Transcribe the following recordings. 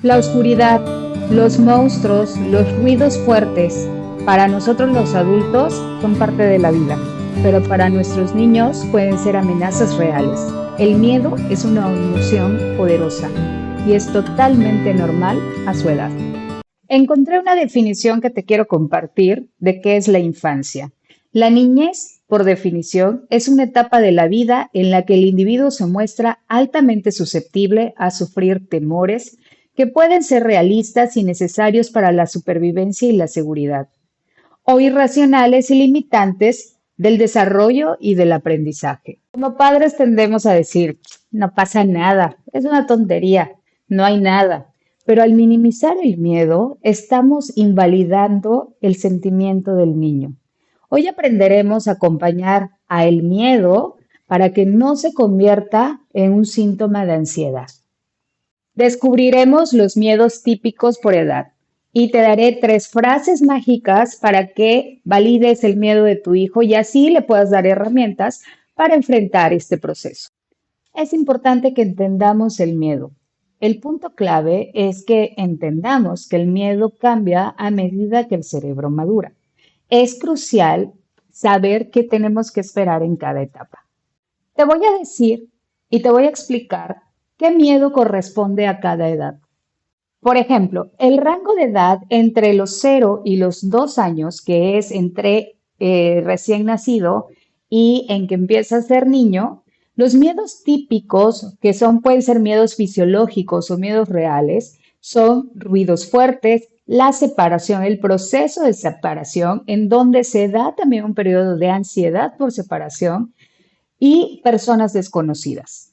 La oscuridad, los monstruos, los ruidos fuertes, para nosotros los adultos son parte de la vida, pero para nuestros niños pueden ser amenazas reales. El miedo es una emoción poderosa y es totalmente normal a su edad. Encontré una definición que te quiero compartir de qué es la infancia. La niñez, por definición, es una etapa de la vida en la que el individuo se muestra altamente susceptible a sufrir temores que pueden ser realistas y necesarios para la supervivencia y la seguridad, o irracionales y limitantes del desarrollo y del aprendizaje. Como padres tendemos a decir, no pasa nada, es una tontería, no hay nada. Pero al minimizar el miedo, estamos invalidando el sentimiento del niño. Hoy aprenderemos a acompañar a el miedo para que no se convierta en un síntoma de ansiedad. Descubriremos los miedos típicos por edad y te daré 3 frases mágicas para que valides el miedo de tu hijo y así le puedas dar herramientas para enfrentar este proceso. Es importante que entendamos el miedo. El punto clave es que entendamos que el miedo cambia a medida que el cerebro madura. Es crucial saber qué tenemos que esperar en cada etapa. Te voy a decir y te voy a explicar qué miedo corresponde a cada edad. Por ejemplo, el rango de edad entre los 0 y los 2 años, que es entre recién nacido y en que empieza a ser niño, los miedos típicos, que pueden ser miedos fisiológicos o miedos reales, son ruidos fuertes, la separación, el proceso de separación, en donde se da también un periodo de ansiedad por separación y personas desconocidas.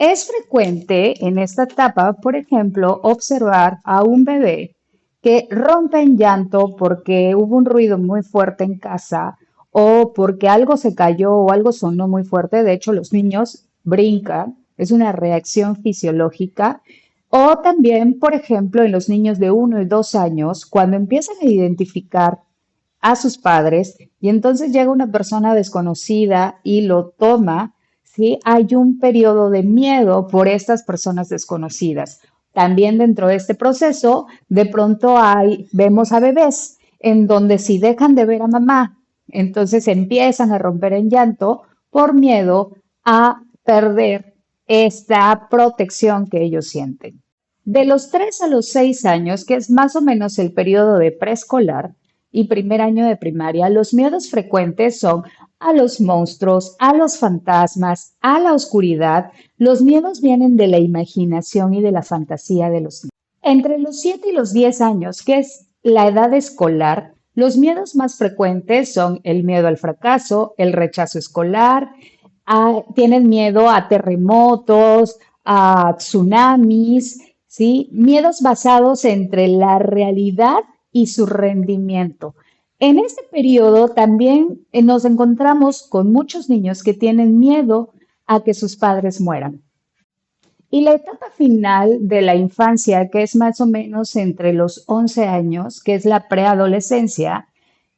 Es frecuente en esta etapa, por ejemplo, observar a un bebé que rompe en llanto porque hubo un ruido muy fuerte en casa o porque algo se cayó o algo sonó muy fuerte. De hecho, los niños brincan, es una reacción fisiológica. O también, por ejemplo, en los niños de 1 y 2 años, cuando empiezan a identificar a sus padres y entonces llega una persona desconocida y lo toma, ¿sí? Hay un periodo de miedo por estas personas desconocidas. También dentro de este proceso, de pronto vemos a bebés en donde si dejan de ver a mamá, entonces empiezan a romper en llanto por miedo a perder esta protección que ellos sienten. De los 3 a los 6 años, que es más o menos el periodo de preescolar y primer año de primaria, los miedos frecuentes son a los monstruos, a los fantasmas, a la oscuridad. Los miedos vienen de la imaginación y de la fantasía de los niños. Entre los 7 y los 10 años, que es la edad escolar, los miedos más frecuentes son el miedo al fracaso, el rechazo escolar, tienen miedo a terremotos, a tsunamis, ¿sí? Miedos basados entre la realidad y su rendimiento. En este periodo también nos encontramos con muchos niños que tienen miedo a que sus padres mueran. Y la etapa final de la infancia, que es más o menos entre los 11 años, que es la preadolescencia,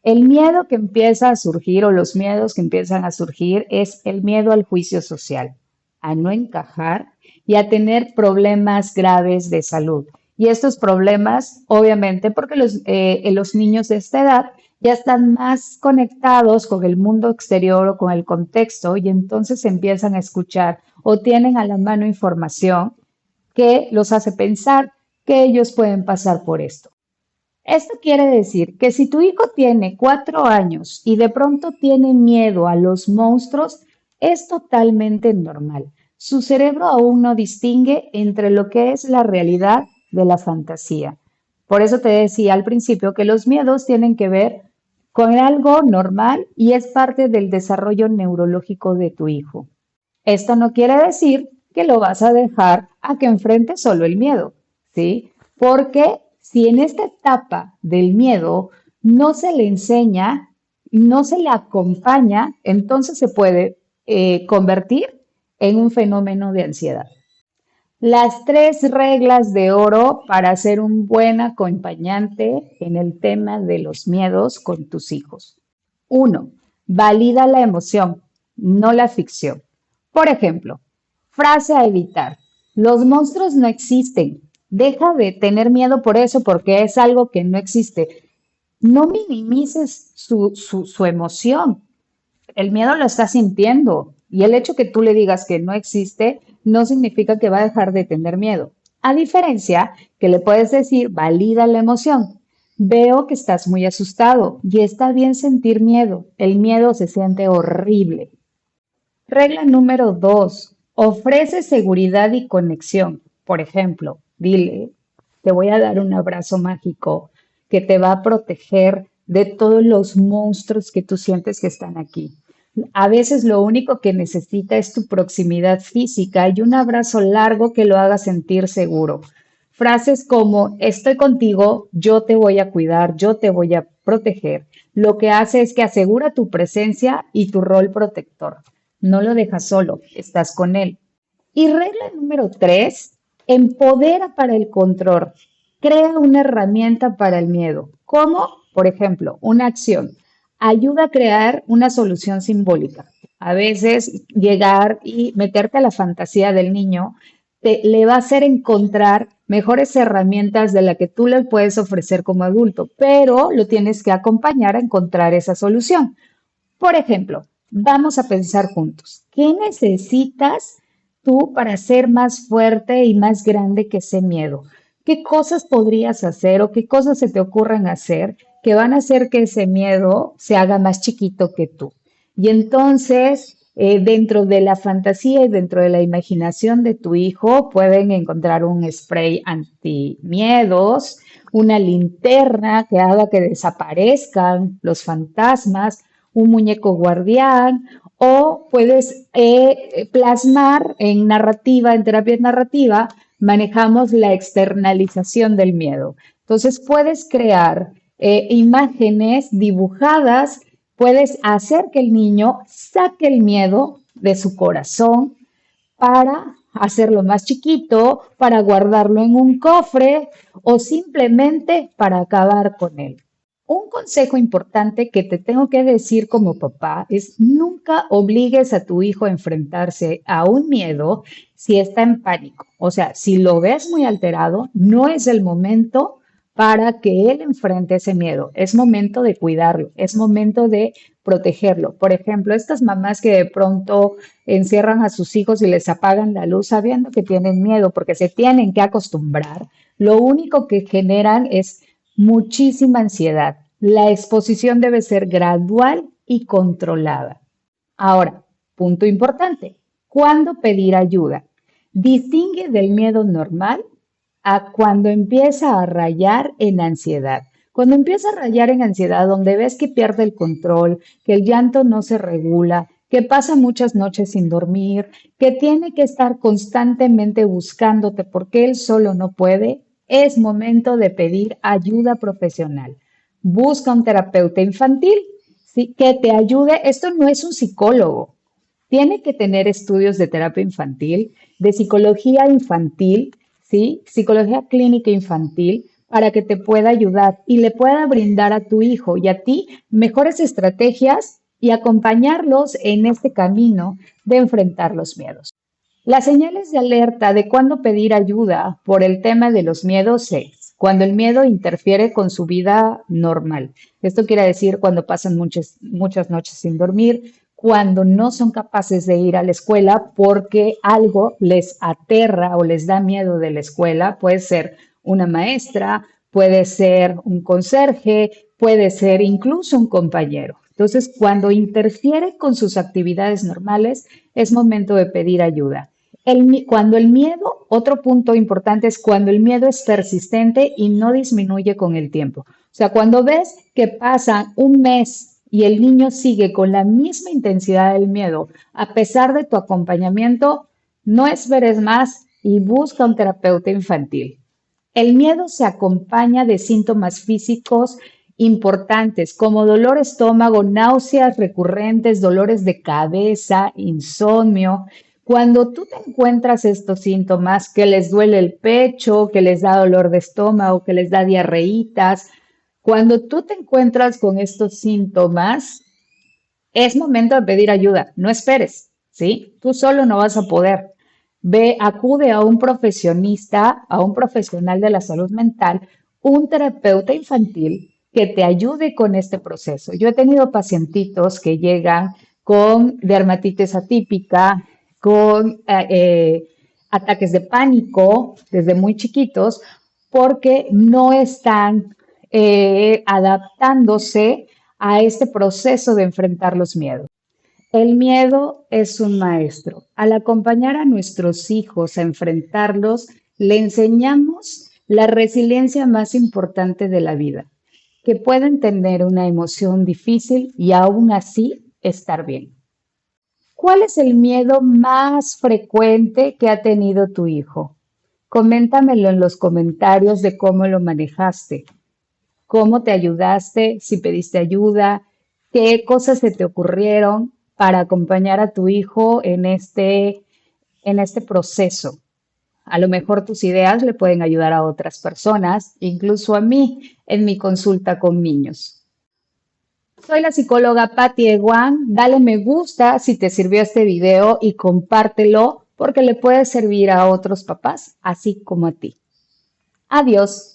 el miedo que empieza a surgir o los miedos que empiezan a surgir es el miedo al juicio social, a no encajar y a tener problemas graves de salud. Y estos problemas, obviamente, porque los niños de esta edad ya están más conectados con el mundo exterior o con el contexto y entonces empiezan a escuchar o tienen a la mano información que los hace pensar que ellos pueden pasar por esto. Esto quiere decir que si tu hijo tiene 4 años y de pronto tiene miedo a los monstruos, es totalmente normal. Su cerebro aún no distingue entre lo que es la realidad de la fantasía. Por eso te decía al principio que los miedos tienen que ver con algo normal y es parte del desarrollo neurológico de tu hijo. Esto no quiere decir que lo vas a dejar a que enfrente solo el miedo, ¿sí? Porque si en esta etapa del miedo no se le enseña, no se le acompaña, entonces se puede convertir en un fenómeno de ansiedad. Las 3 reglas de oro para ser un buen acompañante en el tema de los miedos con tus hijos. 1. Valida la emoción, no la ficción. Por ejemplo, frase a evitar. Los monstruos no existen. Deja de tener miedo por eso, porque es algo que no existe. No minimices su emoción. El miedo lo está sintiendo y el hecho que tú le digas que no existe no significa que va a dejar de tener miedo. A diferencia que le puedes decir, valida la emoción. Veo que estás muy asustado y está bien sentir miedo. El miedo se siente horrible. Regla número 2. Ofrece seguridad y conexión. Por ejemplo, dile, te voy a dar un abrazo mágico que te va a proteger de todos los monstruos que tú sientes que están aquí. A veces lo único que necesita es tu proximidad física y un abrazo largo que lo haga sentir seguro. Frases como estoy contigo, yo te voy a cuidar, yo te voy a proteger. Lo que hace es que asegura tu presencia y tu rol protector. No lo dejas solo, estás con él. Y regla número 3, empodera para el control. Crea una herramienta para el miedo. ¿Cómo? Por ejemplo, una acción. Ayuda a crear una solución simbólica. A veces llegar y meterte a la fantasía del niño le va a hacer encontrar mejores herramientas de las que tú le puedes ofrecer como adulto, pero lo tienes que acompañar a encontrar esa solución. Por ejemplo, vamos a pensar juntos, ¿qué necesitas tú para ser más fuerte y más grande que ese miedo? ¿Qué cosas podrías hacer o qué cosas se te ocurren hacer que van a hacer que ese miedo se haga más chiquito que tú? Y entonces, dentro de la fantasía y dentro de la imaginación de tu hijo, pueden encontrar un spray anti-miedos, una linterna que haga que desaparezcan los fantasmas, un muñeco guardián, o puedes plasmar en narrativa, en terapia narrativa, manejamos la externalización del miedo. Entonces puedes crear imágenes dibujadas, puedes hacer que el niño saque el miedo de su corazón para hacerlo más chiquito, para guardarlo en un cofre o simplemente para acabar con él. Un consejo importante que te tengo que decir como papá es nunca obligues a tu hijo a enfrentarse a un miedo si está en pánico. O sea, si lo ves muy alterado, no es el momento para que él enfrente ese miedo. Es momento de cuidarlo, es momento de protegerlo. Por ejemplo, estas mamás que de pronto encierran a sus hijos y les apagan la luz sabiendo que tienen miedo porque se tienen que acostumbrar, lo único que generan es muchísima ansiedad. La exposición debe ser gradual y controlada. Ahora, punto importante, ¿cuándo pedir ayuda? Distingue del miedo normal a cuando empieza a rayar en ansiedad. Cuando empieza a rayar en ansiedad, donde ves que pierde el control, que el llanto no se regula, que pasa muchas noches sin dormir, que tiene que estar constantemente buscándote porque él solo no puede, es momento de pedir ayuda profesional. Busca un terapeuta infantil, ¿sí? Que te ayude. Esto no es un psicólogo. Tiene que tener estudios de terapia infantil, de psicología infantil, ¿sí? Psicología clínica infantil, para que te pueda ayudar y le pueda brindar a tu hijo y a ti mejores estrategias y acompañarlos en este camino de enfrentar los miedos. Las señales de alerta de cuándo pedir ayuda por el tema de los miedos es cuando el miedo interfiere con su vida normal. Esto quiere decir cuando pasan muchas noches sin dormir, cuando no son capaces de ir a la escuela porque algo les aterra o les da miedo de la escuela. Puede ser una maestra, puede ser un conserje, puede ser incluso un compañero. Entonces, cuando interfiere con sus actividades normales, es momento de pedir ayuda. Cuando el miedo, otro punto importante es cuando el miedo es persistente y no disminuye con el tiempo. O sea, cuando ves que pasa un mes y el niño sigue con la misma intensidad del miedo, a pesar de tu acompañamiento, no esperes más y busca un terapeuta infantil. El miedo se acompaña de síntomas físicos importantes como dolor de estómago, náuseas recurrentes, dolores de cabeza, insomnio. Cuando tú te encuentras estos síntomas, que les duele el pecho, que les da dolor de estómago, que les da diarreitas, cuando tú te encuentras con estos síntomas, es momento de pedir ayuda. No esperes, ¿sí? Tú solo no vas a poder. Acude a un profesionista, a un profesional de la salud mental, un terapeuta infantil que te ayude con este proceso. Yo he tenido pacientitos que llegan con dermatitis atípica, con ataques de pánico desde muy chiquitos, porque no están adaptándose a este proceso de enfrentar los miedos. El miedo es un maestro. Al acompañar a nuestros hijos a enfrentarlos, le enseñamos la resiliencia más importante de la vida, que pueden tener una emoción difícil y aún así estar bien. ¿Cuál es el miedo más frecuente que ha tenido tu hijo? Coméntamelo en los comentarios de cómo lo manejaste, cómo te ayudaste, si pediste ayuda, qué cosas se te ocurrieron para acompañar a tu hijo en este proceso. A lo mejor tus ideas le pueden ayudar a otras personas, incluso a mí en mi consulta con niños. Soy la psicóloga Patti Eguán. Dale me gusta si te sirvió este video y compártelo porque le puede servir a otros papás, así como a ti. Adiós.